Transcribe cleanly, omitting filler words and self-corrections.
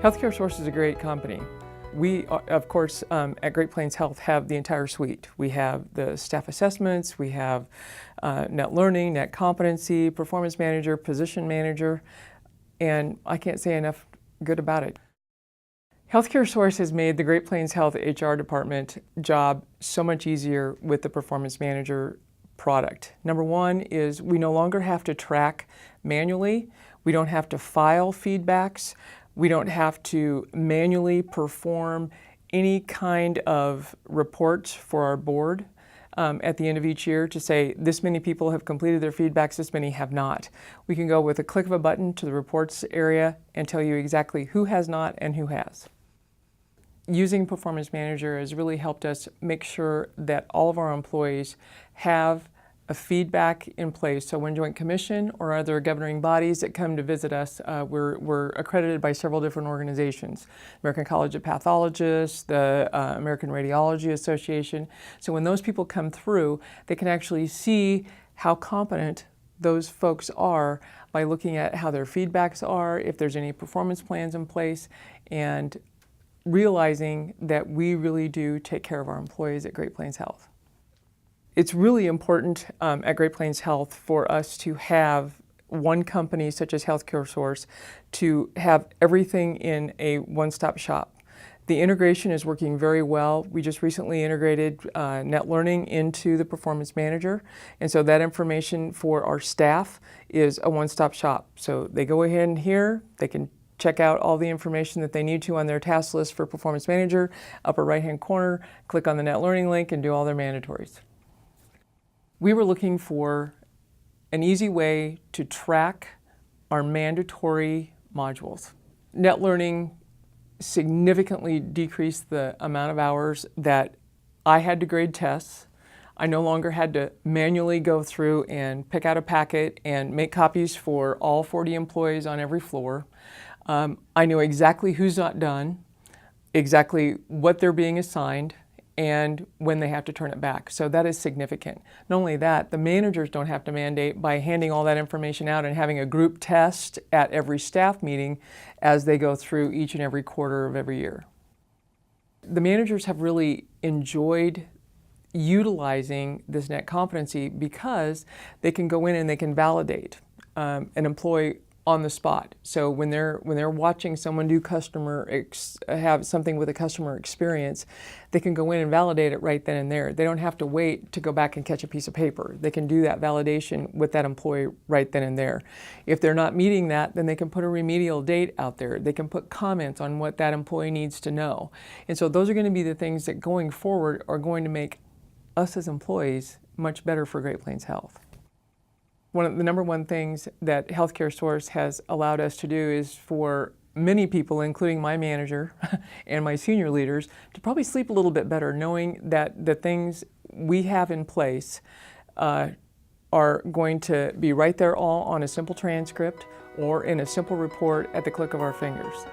Healthcare Source is a great company. We, of course, at Great Plains Health have the entire suite. We have the staff assessments, we have net learning, net competency, performance manager, position manager, and I can't say enough good about it. Healthcare Source has made the Great Plains Health HR department job so much easier with the performance manager product. Number one is we no longer have to track manually. We don't have to file feedbacks. We don't have to manually perform any kind of reports for our board at the end of each year to say this many people have completed their feedbacks, this many have not. We can go with a click of a button to the reports area and tell you exactly who has not and who has. Using Performance Manager has really helped us make sure that all of our employees have a feedback in place. So when Joint Commission or other governing bodies that come to visit us, we're accredited by several different organizations. American College of Pathologists, the American Radiology Association. So when those people come through, they can actually see how competent those folks are by looking at how their feedbacks are, if there's any performance plans in place, and realizing that we really do take care of our employees at Great Plains Health. It's really important at Great Plains Health for us to have one company such as Healthcare Source to have everything in a one-stop shop. The integration is working very well. We just recently integrated net learning into the Performance Manager, and so that information for our staff is a one-stop shop. So they go ahead and here, they can check out all the information that they need to on their task list for Performance Manager, upper right-hand corner, click on the net learning link and do all their mandatories. We were looking for an easy way to track our mandatory modules. Net learning significantly decreased the amount of hours that I had to grade tests. I no longer had to manually go through and pick out a packet and make copies for all 40 employees on every floor. I knew exactly who's not done, exactly what they're being assigned, and when they have to turn it back. So that is significant. Not only that, the managers don't have to mandate by handing all that information out and having a group test at every staff meeting as they go through each and every quarter of every year. The managers have really enjoyed utilizing this net competency because they can go in and they can validate an employee on the spot. So when they're watching someone do have something with a customer experience, they can go in and validate it right then and there. They don't have to wait to go back and catch a piece of paper. They can do that validation with that employee right then and there. If they're not meeting that, then they can put a remedial date out there. They can put comments on what that employee needs to know. And so those are going to be the things that going forward are going to make us as employees much better for Great Plains Health. One of the number one things that Healthcare Source has allowed us to do is for many people, including my manager and my senior leaders, to probably sleep a little bit better knowing that the things we have in place are going to be right there all on a simple transcript or in a simple report at the click of our fingers.